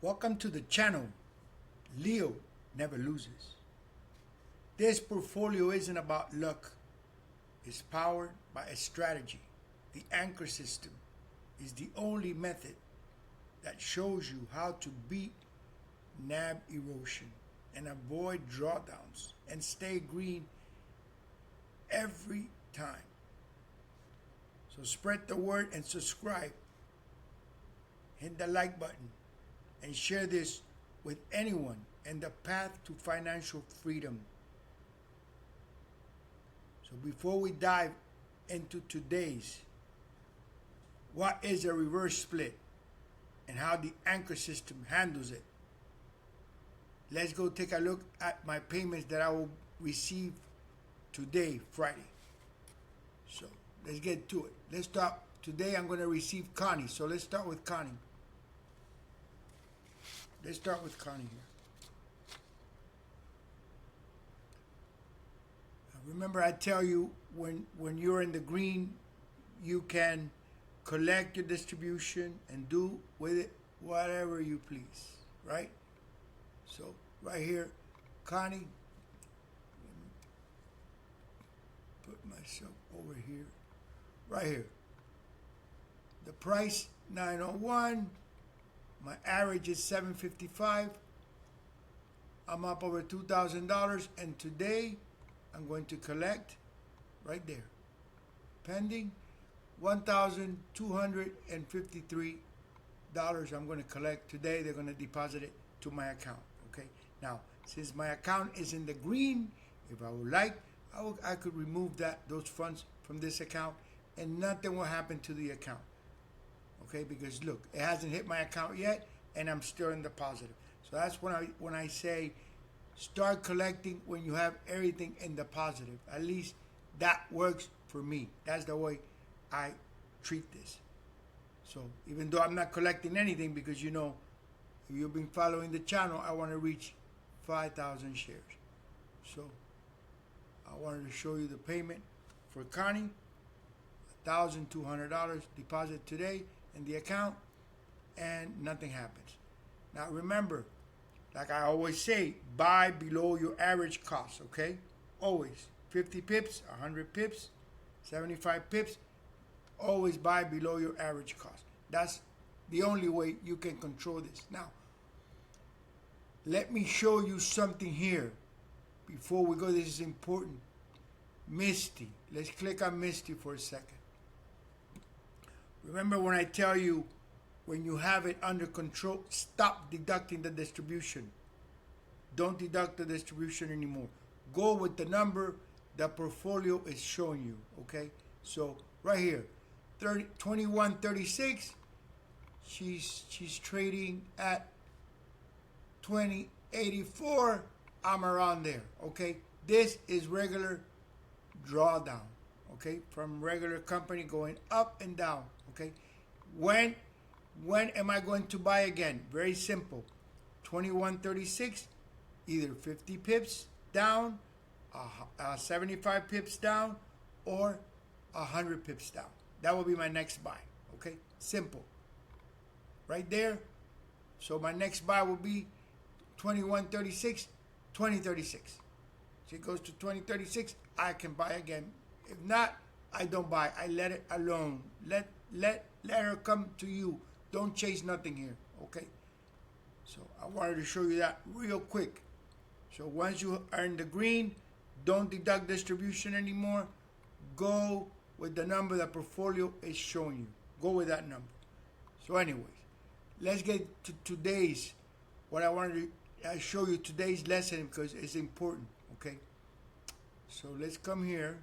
Welcome to the channel. Leo never loses. This portfolio isn't about luck. It's powered by a strategy. The anchor system is the only method that shows you how to beat NAV erosion and avoid drawdowns and stay green every time. So spread the word and subscribe. Hit the like button and share this with anyone in the path to financial freedom. So before we dive into today's, what is a reverse split and how the anchor system handles it, let's go take a look at my payments that I will receive today, Friday. So let's get to it. Let's start. Today I'm going to receive Connie. So let's start with Connie. Let's start with Connie here. Remember, I tell you, when you're in the green, you can collect your distribution and do with it whatever you please, right? So right here, Connie, put myself over here, right here. The price, 901. My average is 755. I'm up over $2,000, and today I'm going to collect right there, pending $1,253. I'm going to collect today. They're going to deposit it to my account. Okay. Now, since my account is in the green, if I would like, I could remove those funds from this account, and nothing will happen to the account. Okay, because look, it hasn't hit my account yet, and I'm still in the positive. So that's when I say start collecting when you have everything in the positive. At least that works for me. That's the way I treat this. So even though I'm not collecting anything, because you know, if you've been following the channel, I want to reach 5,000 shares. So I wanted to show you the payment for Connie. $1,200 deposit today in the account, and nothing happens. Now remember, like I always say, buy below your average cost, okay? Always. 50 pips, 100 pips, 75 pips, always buy below your average cost. That's the only way you can control this. Now, let me show you something here before we go. This is important. Misty. Let's click on Misty for a second. Remember when I tell you, when you have it under control, stop deducting the distribution. Don't deduct the distribution anymore. Go with the number the portfolio is showing you, okay? So right here, 2136, she's trading at 2084. I'm around there, okay? This is regular drawdown, okay? From regular company going up and down, okay? When am I going to buy again? Very simple. 2136, either 50 pips down, 75 pips down, or 100 pips down. That will be my next buy, okay? Simple. Right there. So my next buy will be 2136, 2036. So it goes to 2036, I can buy again. If not, I don't buy. I let it alone. Let her come to you. Don't chase nothing here, okay? So I wanted to show you that real quick. So once you are in the green, don't deduct distribution anymore. Go with the number that portfolio is showing you. Go with that number. So anyways, let's get to today's, what I wanted to show you today's lesson, because it's important, okay? So let's come here.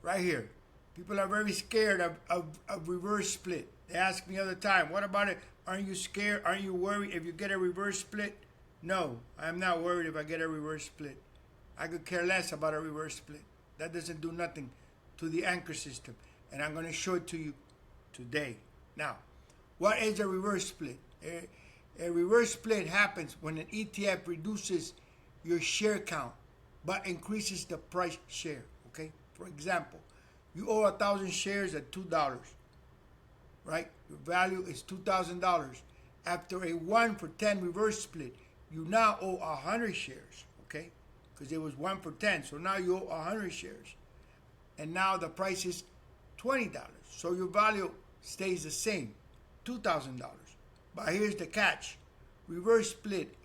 Right here. People are very scared of reverse split. They ask me all the time, what about it? Aren't you scared? Aren't you worried if you get a reverse split? No, I'm not worried if I get a reverse split. I could care less about a reverse split. That doesn't do nothing to the anchor system. And I'm going to show it to you today. Now, what is a reverse split? A reverse split happens when an ETF reduces your share count but increases the price share, okay? For example, you owe 1,000 shares at $2, right? Your value is $2,000. after a 1 for 10 reverse split, you now owe 100 shares, okay? Because it was 1 for 10, so now you owe 100 shares. And now the price is $20. So your value stays the same, $2,000. But here's the catch. Reverse split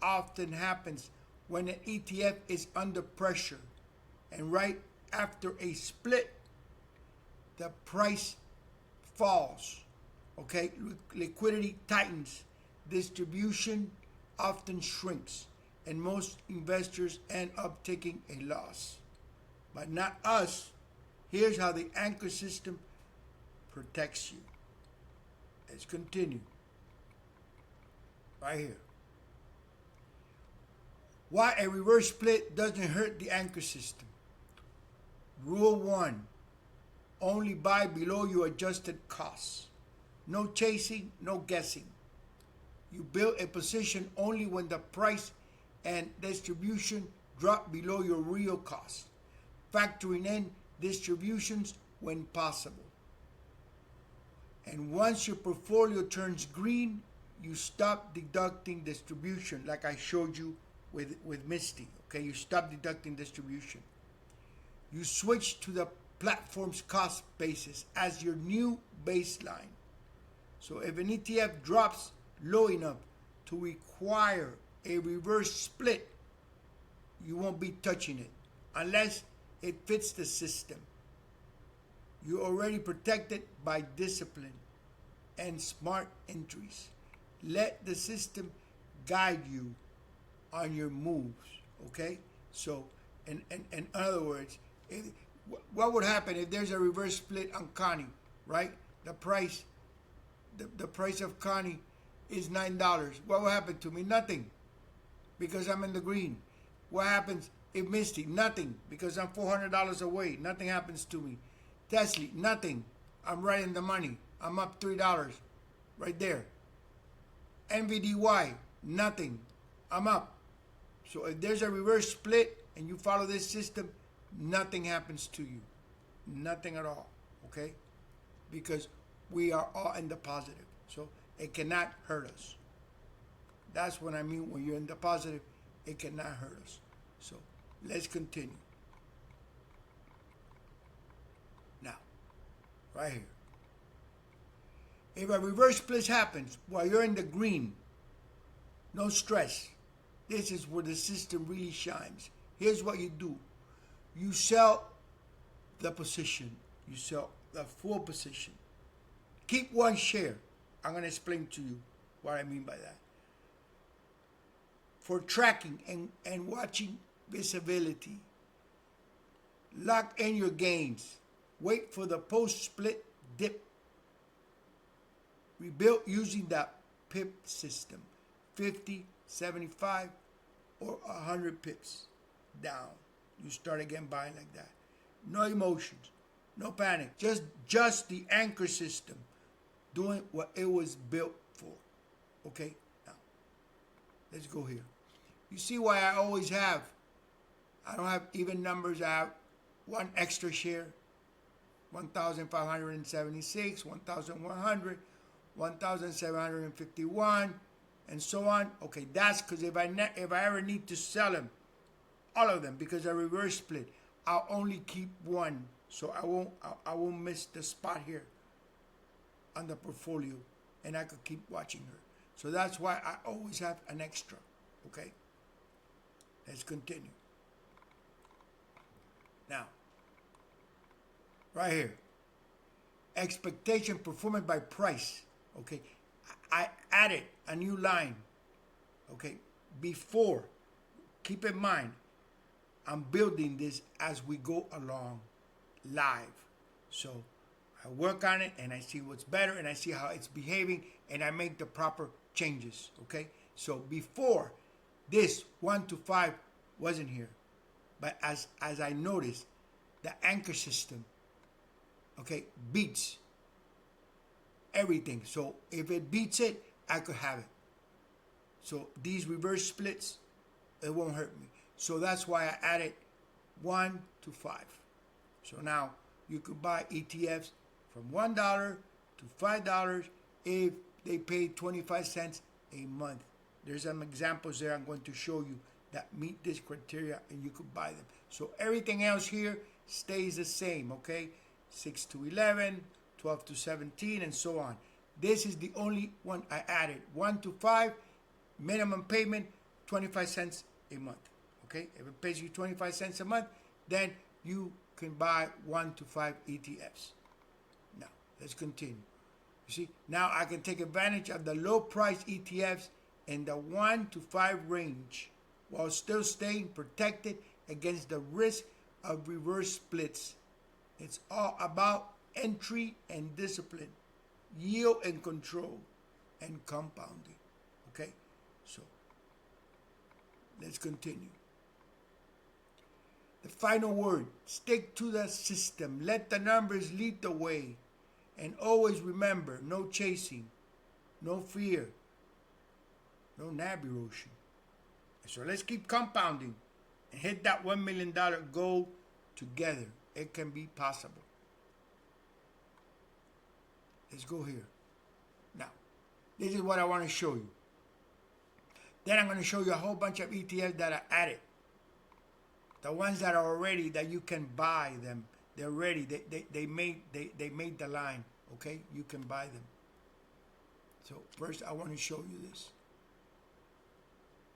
often happens when an ETF is under pressure. And right after a split, the price falls, okay? Liquidity tightens, distribution often shrinks, and most investors end up taking a loss. But not us. Here's how the anchor system protects you. Let's continue. Right here. Why a reverse split doesn't hurt the anchor system. Rule 1. Only buy below your adjusted costs. No chasing, no guessing. You build a position only when the price and distribution drop below your real cost, factoring in distributions when possible. And once your portfolio turns green, you stop deducting distribution, like I showed you with Misty. Okay, you stop deducting distribution. You switch to the platform's cost basis as your new baseline. So if an ETF drops low enough to require a reverse split, you won't be touching it unless it fits the system. You're already protected by discipline and smart entries. Let the system guide you on your moves, okay? So, in other words, what would happen if there's a reverse split on Connie, right? The price of Connie is $9. What will happen to me? Nothing, because I'm in the green. What happens if Misty? Nothing, because I'm $400 away. Nothing happens to me. Tesla, nothing. I'm right in the money. I'm up $3 right there. NVDY, nothing. I'm up. So if there's a reverse split and you follow this system, nothing happens to you. Nothing at all, okay? Because we are all in the positive. So it cannot hurt us. That's what I mean when you're in the positive, it cannot hurt us. So let's continue. Now, right here. If a reverse split happens while you're in the green, no stress. This is where the system really shines. Here's what you do. You sell the position. You sell the full position. Keep one share. I'm going to explain to you what I mean by that. For tracking and watching visibility, lock in your gains. Wait for the post-split dip. Rebuild using the pip system. 50, 75, or 100 pips down. You start again buying like that. No emotions, no panic. Just the anchor system doing what it was built for. Okay? Now, let's go here. You see why I always have, I don't have even numbers. I have one extra share, 1,576, 1,100, 1,751, and so on. Okay, that's because if I ever need to sell them, all of them, because I reverse split, I'll only keep one, so I won't miss the spot here on the portfolio, and I could keep watching her. So that's why I always have an extra. Okay, let's continue. Now, right here, expectation performance by price. Okay, I added a new line. Okay, before, keep in mind, I'm building this as we go along live. So I work on it and I see what's better and I see how it's behaving and I make the proper changes. Okay, so before, this 1 to 5 wasn't here, but as I noticed, the anchor system, okay, beats everything. So if it beats it, I could have it. So these reverse splits, it won't hurt me. So that's why I added 1 to 5. So now you could buy ETFs from $1 to $5 if they pay 25 cents a month. There's some examples there I'm going to show you that meet this criteria, and you could buy them. So everything else here stays the same, okay? 6 to 11, 12 to 17, and so on. This is the only one I added. 1 to 5, minimum payment, 25 cents a month, okay? If it pays you 25 cents a month, then you can buy 1 to 5 ETFs. Now, let's continue. You see, now I can take advantage of the low price ETFs in the 1 to 5 range while still staying protected against the risk of reverse splits. It's all about entry and discipline, yield and control, and compounding. Okay, so let's continue. The final word: stick to the system. Let the numbers lead the way. And always remember, no chasing, no fear, no NAV erosion. So let's keep compounding and hit that $1 million goal together. It can be possible. Let's go here. Now, this is what I want to show you. Then I'm going to show you a whole bunch of ETFs that are added. The ones that are already, that you can buy them. They're ready. They made the line. Okay, you can buy them. So first, I want to show you this.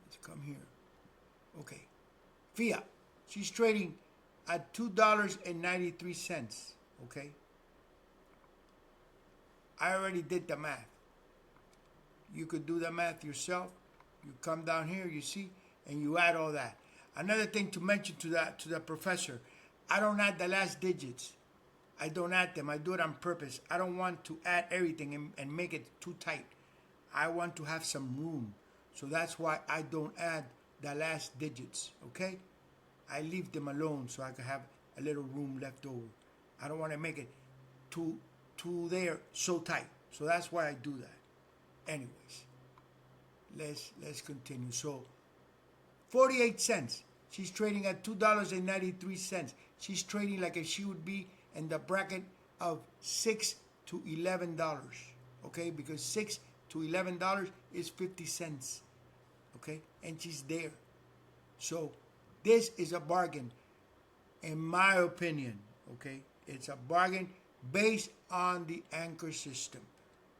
Let's come here. Okay, Fiat. She's trading at $2.93. Okay. I already did the math. You could do the math yourself. You come down here, you see, and you add all that. Another thing to mention to the professor. I don't add the last digits. I don't add them. I do it on purpose. I don't want to add everything and make it too tight. I want to have some room. So that's why I don't add the last digits, okay? I leave them alone so I can have a little room left over. I don't want to make it too there so tight. So that's why I do that. Anyways, let's continue. So 48 cents. She's trading at $2.93. She's trading like if she would be in the bracket of $6 to $11. Okay, because $6 to $11 is 50 cents. Okay, and she's there. So this is a bargain, in my opinion. Okay, it's a bargain based on the anchor system.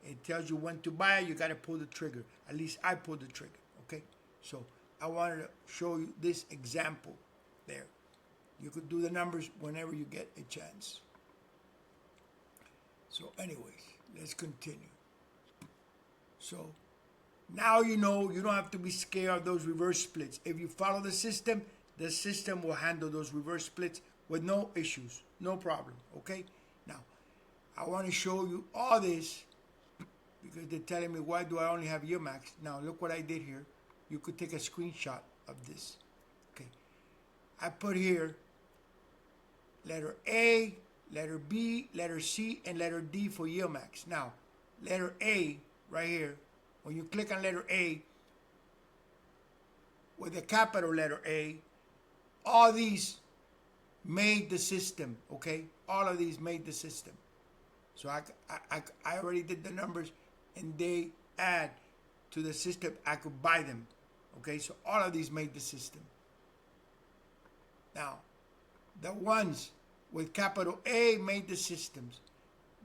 It tells you when to buy it. You got to pull the trigger. At least I pulled the trigger. Okay, so I wanted to show you this example there. You could do the numbers whenever you get a chance. So anyways, let's continue. So now you know you don't have to be scared of those reverse splits. If you follow the system will handle those reverse splits with no issues, no problem, okay? Now, I want to show you all this because they're telling me, why do I only have year max? Now, look what I did here. You could take a screenshot of this. Okay. I put here letter A, letter B, letter C, and letter D for yield max. Now, letter A right here, when you click on letter A, with the capital letter A, all these made the system, okay? All of these made the system. So I already did the numbers, and they add to the system. I could buy them. Okay, so all of these made the system. Now, the ones with capital A made the systems.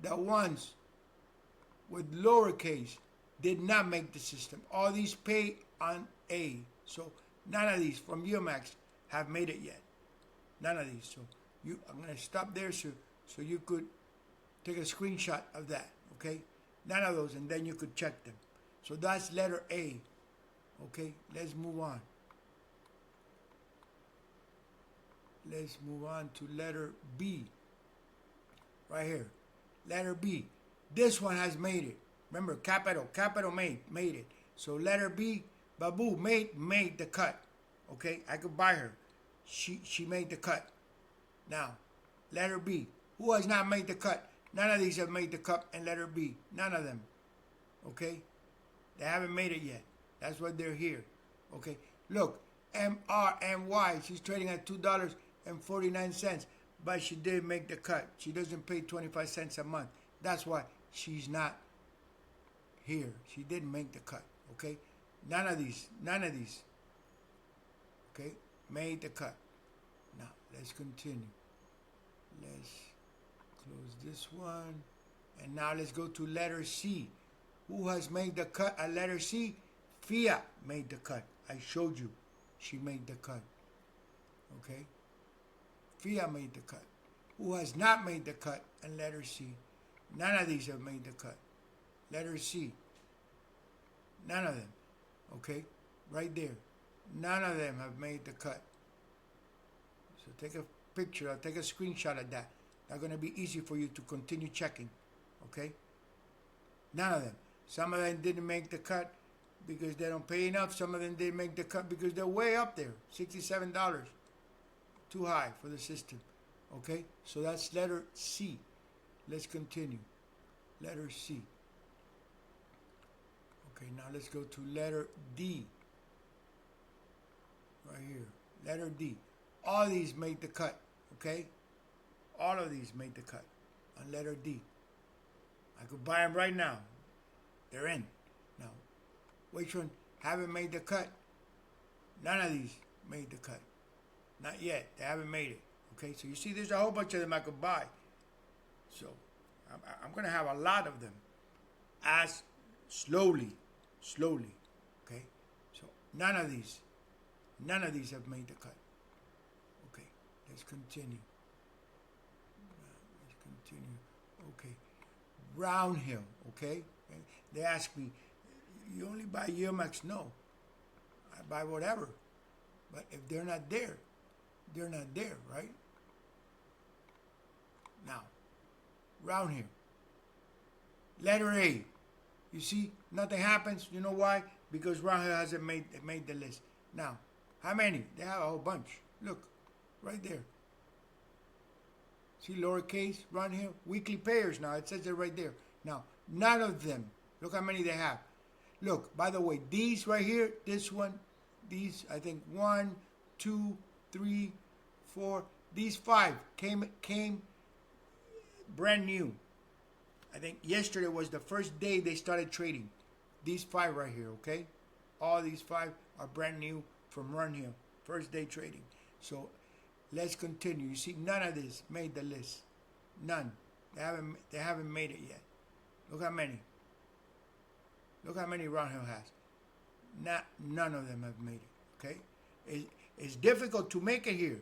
The ones with lowercase did not make the system. All these pay on A. So none of these from UMax have made it yet. None of these. So I'm going to stop there so you could take a screenshot of that. Okay, none of those, and then you could check them. So that's letter A. Okay, let's move on. Let's move on to letter B. Right here. Letter B. This one has made it. Remember, capital made it. So letter B, Babu made the cut. Okay, I could buy her. She made the cut. Now, letter B. Who has not made the cut? None of these have made the cut in letter B. None of them. Okay? They haven't made it yet. That's why they're here. Okay? Look, MRNY, she's trading at $2.49, but she did make the cut. She doesn't pay 25 cents a month. That's why she's not here. She didn't make the cut, okay? None of these, okay, made the cut. Now, let's continue. Let's close this one. And now let's go to letter C. Who has made the cut at letter C? Fiat made the cut. I showed you. She made the cut. Okay? Fiat made the cut. Who has not made the cut at letter C? None of these have made the cut. Letter C. None of them. Okay? Right there. None of them have made the cut. So take a picture. I'll take a screenshot of that. That's going to be easy for you to continue checking. Okay? None of them. Some of them didn't make the cut because they don't pay enough. Some of them didn't make the cut because they're way up there. $67. Too high for the system. Okay? So that's letter C. Let's continue. Letter C. Okay, now let's go to letter D. Right here. Letter D. All these made the cut. Okay? All of these made the cut on letter D. I could buy them right now. They're in. Now, which one haven't made the cut? None of these made the cut. Not yet. They haven't made it. Okay, so you see there's a whole bunch of them I could buy. So, I'm going to have a lot of them. As slowly. Okay, so none of these have made the cut. Okay, let's continue. Okay, Brown Hill. Okay, they ask me, you only buy Yield Max? No, I buy whatever. But if they're not there, they're not there, right? Now, Round Hill. Letter A. You see, nothing happens. You know why? Because Round Hill hasn't made the list. Now, how many? They have a whole bunch. Look, right there. See, lowercase, Round Hill, weekly payers now. It says it right there. Now, none of them. Look how many they have. Look, by the way, these right here, this one, these, I think 1, 2, 3, 4, these 5 came brand new. I think yesterday was the first day they started trading. These 5 right here, okay? All these 5 are brand new from Run Hill. First day trading. So let's continue. You see, none of this made the list. None. They haven't made it yet. Look how many. Look how many Round Hill has. None of them have made it. Okay? It's difficult to make it here.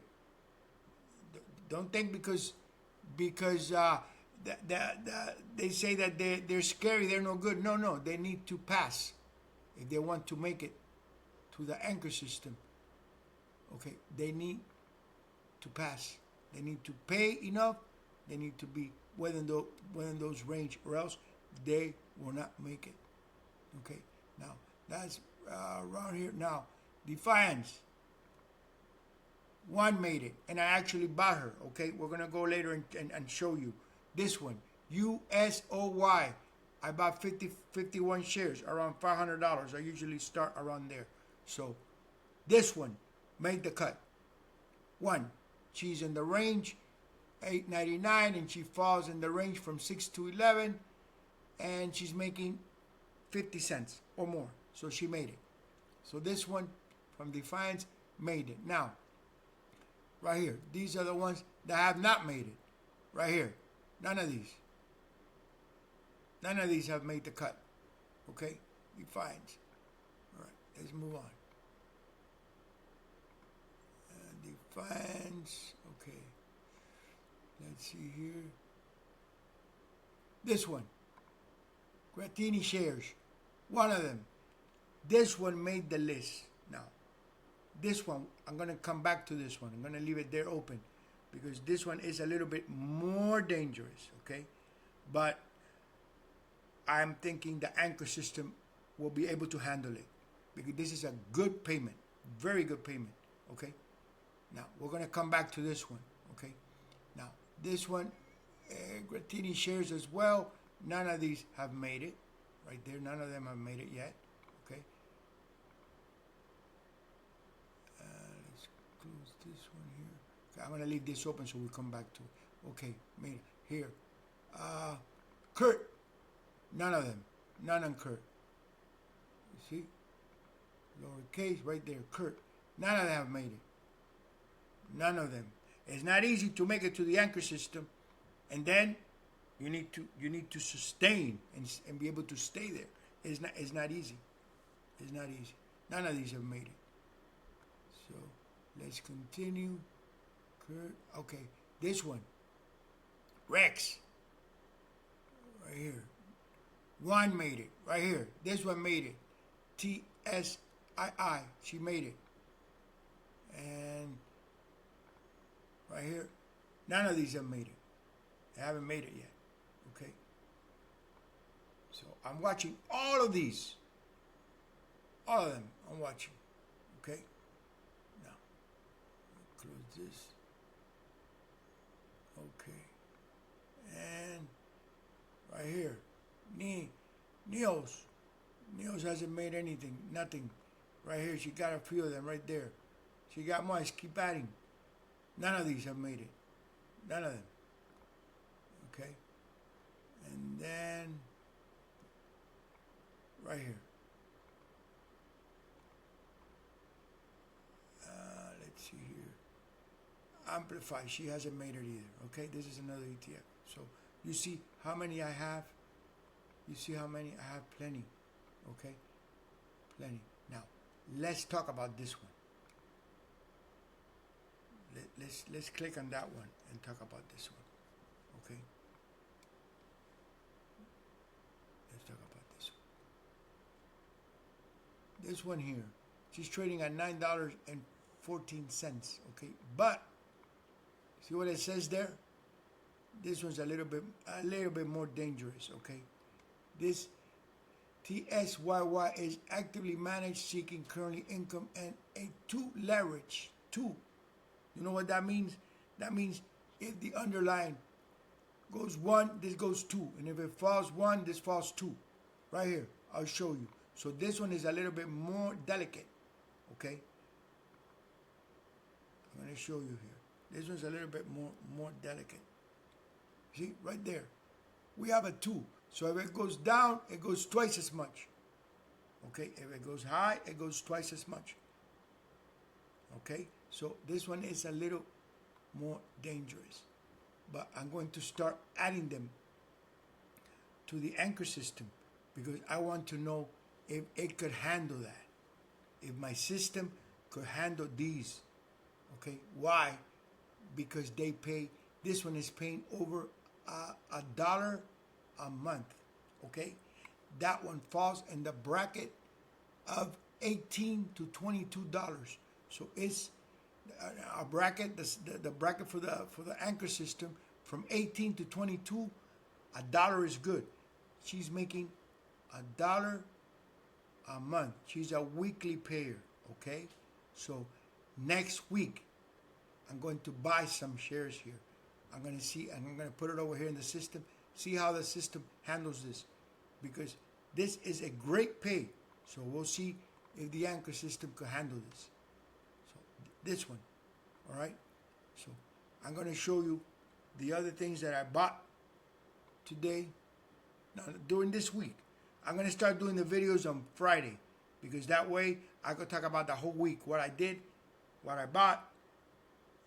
Don't think because they say that they're scary, they're no good. No, they need to pass if they want to make it to the anchor system. Okay, they need to pass. They need to pay enough. They need to be within those range, or else they will not make it. Okay, now that's around here. Now, Defiance. One made it, and I actually bought her. Okay, we're gonna go later and show you this one. USOY. I bought 51 shares, around $500. I usually start around there. So this one made the cut. One, she's in the range, $8.99, and she falls in the range from 6 to 11, and she's making 50 cents or more. So she made it. So this one from Defiance made it. Now, right here, these are the ones that have not made it. Right here, none of these. None of these have made the cut. Okay, Defiance. All right, let's move on. Defiance. Okay. Let's see here. This one. Grattini shares. One of them. This one made the list. Now, this one, I'm going to come back to this one. I'm going to leave it there open because this one is a little bit more dangerous, okay? But I'm thinking the anchor system will be able to handle it because this is a good payment, very good payment, okay? Now, we're going to come back to this one, okay? Now, this one, Grattini shares as well. None of these have made it. Right there, none of them have made it yet, okay? Let's close this one here. Okay, I'm going to leave this open so we'll come back to it. Okay, made it. Here. Kurt, none of them. none on Kurt. You see? Lowercase right there, Kurt. None of them have made it. None of them. It's not easy to make it to the anchor system, and then you need to sustain and be able to stay there. It's not easy. It's not easy. None of these have made it. So let's continue. Kurt. Okay, this one. Rex. Right here. One made it. Right here. This one made it. TSII. She made it. And right here. None of these have made it. They haven't made it yet. Okay. So I'm watching all of these. All of them I'm watching. Okay. Now, close this. Okay. And right here. Neos. Neos hasn't made anything. Nothing. Right here. She got a few of them right there. She got more. Keep adding. None of these have made it. None of them. Okay. And then right here. Let's see here. Amplify. She hasn't made it either. Okay. This is another ETF. So you see how many I have? You see how many? I have plenty. Okay. Plenty. Now, let's talk about this one. Let's click on that one and talk about this one. Okay. Let's talk about this one. This one here, she's trading at $9.14. Okay, but see what it says there? This one's a little bit more dangerous. Okay, this TSYY is actively managed, seeking currently income and a 2 leverage. 2. You know what that means? That means if the underlying goes 1, this goes 2. And if it falls 1, this falls 2. Right here, I'll show you. So this one is a little bit more delicate. Okay? I'm going to show you here. This one's a little bit more delicate. See, right there. We have a 2. So if it goes down, it goes twice as much. Okay? If it goes high, it goes twice as much. Okay? So this one is a little more dangerous. But I'm going to start adding them to the anchor system because I want to know if it could handle that. If my system could handle these. Okay? Why? Because they pay, this one is paying over $1 a month. Okay? That one falls in the bracket of $18 to $22. So it's a bracket, the bracket for the anchor system from 18 to 22, $1 is good. She's making $1 a month. She's a weekly payer. Okay, so next week I'm going to buy some shares here. I'm going to see, and I'm going to put it over here in the system. See how the system handles this, because this is a great pay. So we'll see if the anchor system could handle this. This one, all right? So I'm going to show you the other things that I bought today, now during this week. I'm going to start doing the videos on Friday because that way I could talk about the whole week, what I did, what I bought,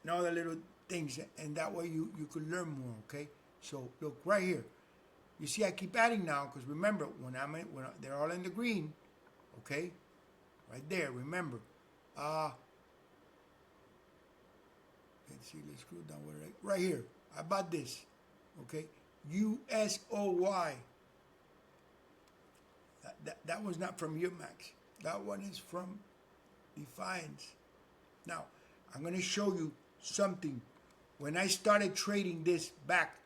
and all the little things, and that way you could learn more, okay? So look right here. You see I keep adding now because remember, when they're all in the green, okay? Right there, remember. Let's see, let's scroll down right here. I bought this, okay? USOY. That was not from UMax. That one is from Defiance. Now, I'm going to show you something. When I started trading this back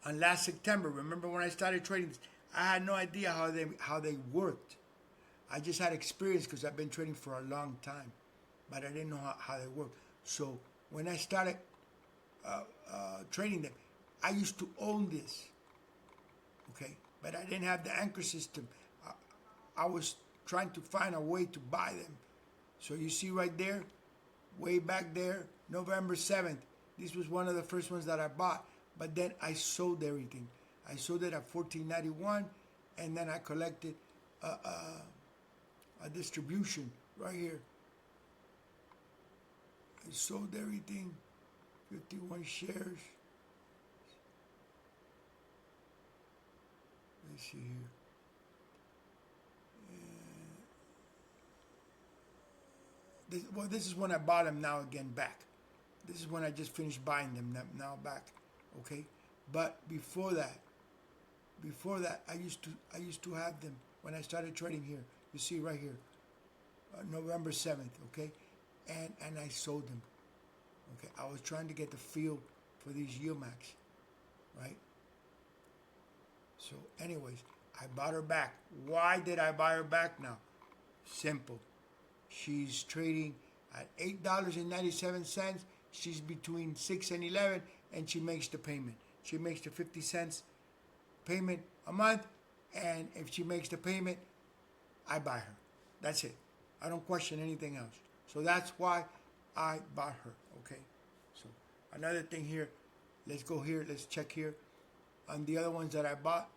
on last September, remember when I started trading this, I had no idea how they worked. I just had experience because I've been trading for a long time, but I didn't know how they work. So when I started trading them, I used to own this, okay? But I didn't have the anchor system. I was trying to find a way to buy them. So you see right there, way back there, November 7th, this was one of the first ones that I bought. But then I sold everything. I sold it at $14.91, and then I collected a distribution right here. I sold everything, 51 shares. Let's see here. This is when I bought them now again back. This is when I just finished buying them now back, okay? But before that, I used to have them when I started trading here. You see right here, November 7th, okay? And I sold them, okay? I was trying to get the feel for these yield max, right? So anyways, I bought her back. Why did I buy her back now? Simple. She's trading at $8.97. She's between 6 and 11, and she makes the payment. She makes the 50 cents payment a month, and if she makes the payment, I buy her. That's it. I don't question anything else. So that's why I bought her, okay? So another thing here, let's go here, let's check here. On the other ones that I bought,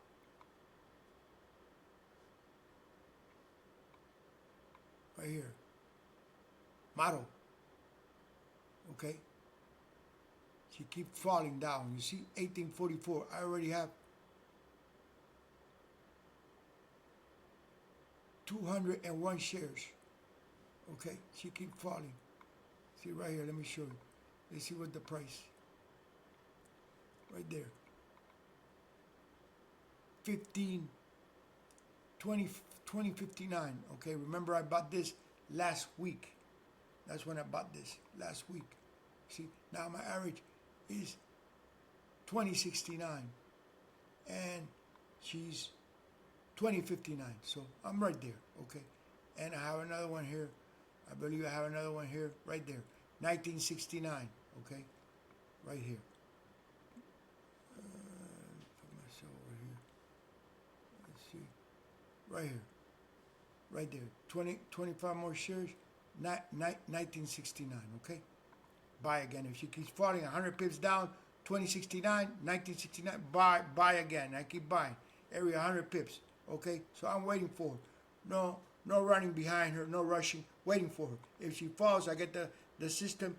right here, model, okay? She keeps falling down. You see, 1844. I already have 201 shares. Okay, she keeps falling. See right here, let me show you. Let's see what the price. Right there. 2059. Okay, remember I bought this last week. That's when I bought this, last week. See, now my average is 2069, and she's 2059. So I'm right there, okay? And I have another one here. I believe I have another one here, right there, 1969, okay? Right here. Put myself over here. Let's see. Right here. Right there. 25 more shares, 1969, okay? Buy again. If she keeps falling 100 pips down, 2069, 1969, buy again. I keep buying every 100 pips, okay? So I'm waiting for her. No running behind her, no rushing, waiting for her. If she falls, I get the system,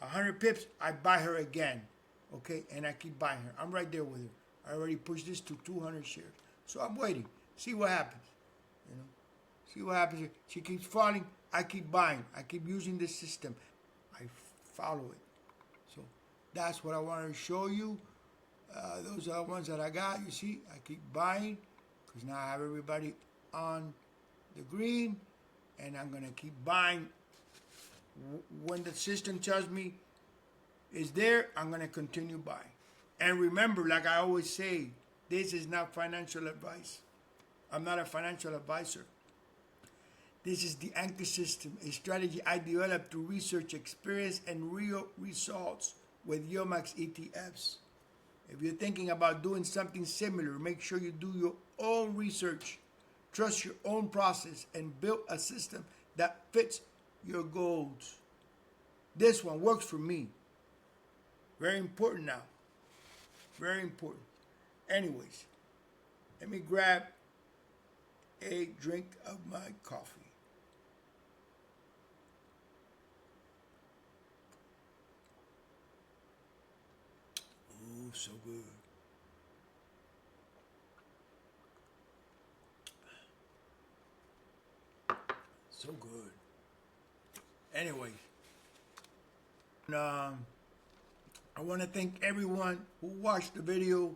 100 pips, I buy her again, okay? And I keep buying her. I'm right there with her. I already pushed this to 200 shares. So I'm waiting. See what happens, you know? See what happens. She keeps falling, I keep buying. I keep using this system. I follow it. So that's what I wanted to show you. Those are the ones that I got. You see, I keep buying because now I have everybody on the green, and I'm going to keep buying. When the system tells me it's there, I'm going to continue buying. And remember, like I always say, this is not financial advice. I'm not a financial advisor. This is the anchor system, a strategy I developed through research, experience, and real results with Yomax ETFs. If you're thinking about doing something similar, make sure you do your own research, trust your own process, and build a system that fits your goals. This one works for me. Very important now. Very important. Anyways, let me grab a drink of my coffee. Ooh, so good. So good. Anyway, I want to thank everyone who watched the video,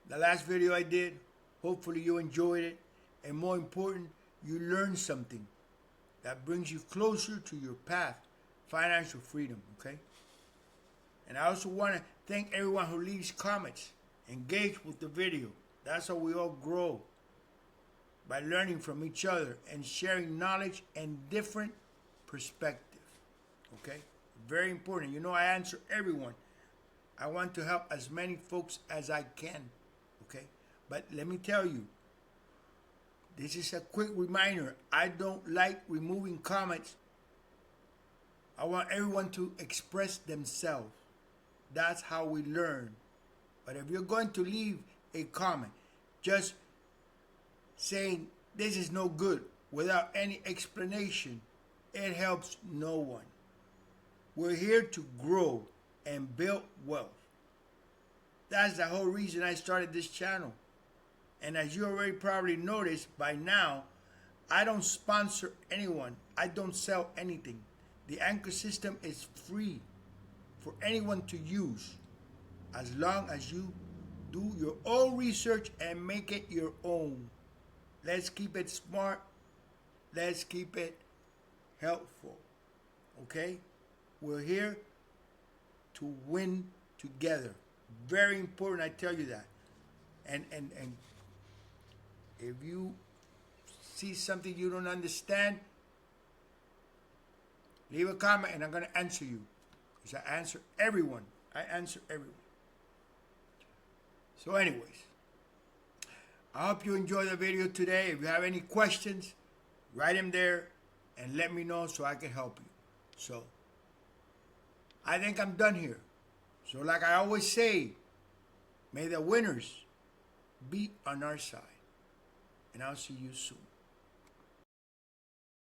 the last video I did. Hopefully you enjoyed it. And more important, you learned something that brings you closer to your path, financial freedom, okay? And I also want to thank everyone who leaves comments, engage with the video. That's how we all grow, by learning from each other and sharing knowledge and different perspective, okay? Very important. You know, I answer everyone. I want to help as many folks as I can, okay? But let me tell you, this is a quick reminder. I don't like removing comments. I want everyone to express themselves. That's how we learn. But if you're going to leave a comment, just saying this is no good without any explanation, it helps no one. We're here to grow and build wealth. That's the whole reason I started this channel. And as you already probably noticed by now, I don't sponsor anyone. I don't sell anything. The Anchor system is free for anyone to use as long as you do your own research and make it your own. Let's keep it smart. Let's keep it helpful. Okay? We're here to win together. Very important, I tell you that. And if you see something you don't understand, leave a comment and I'm going to answer you. Because I answer everyone. I answer everyone. So anyways, I hope you enjoyed the video today. If you have any questions, write them there and let me know so I can help you. So, I think I'm done here. So like I always say, may the winners be on our side. And I'll see you soon.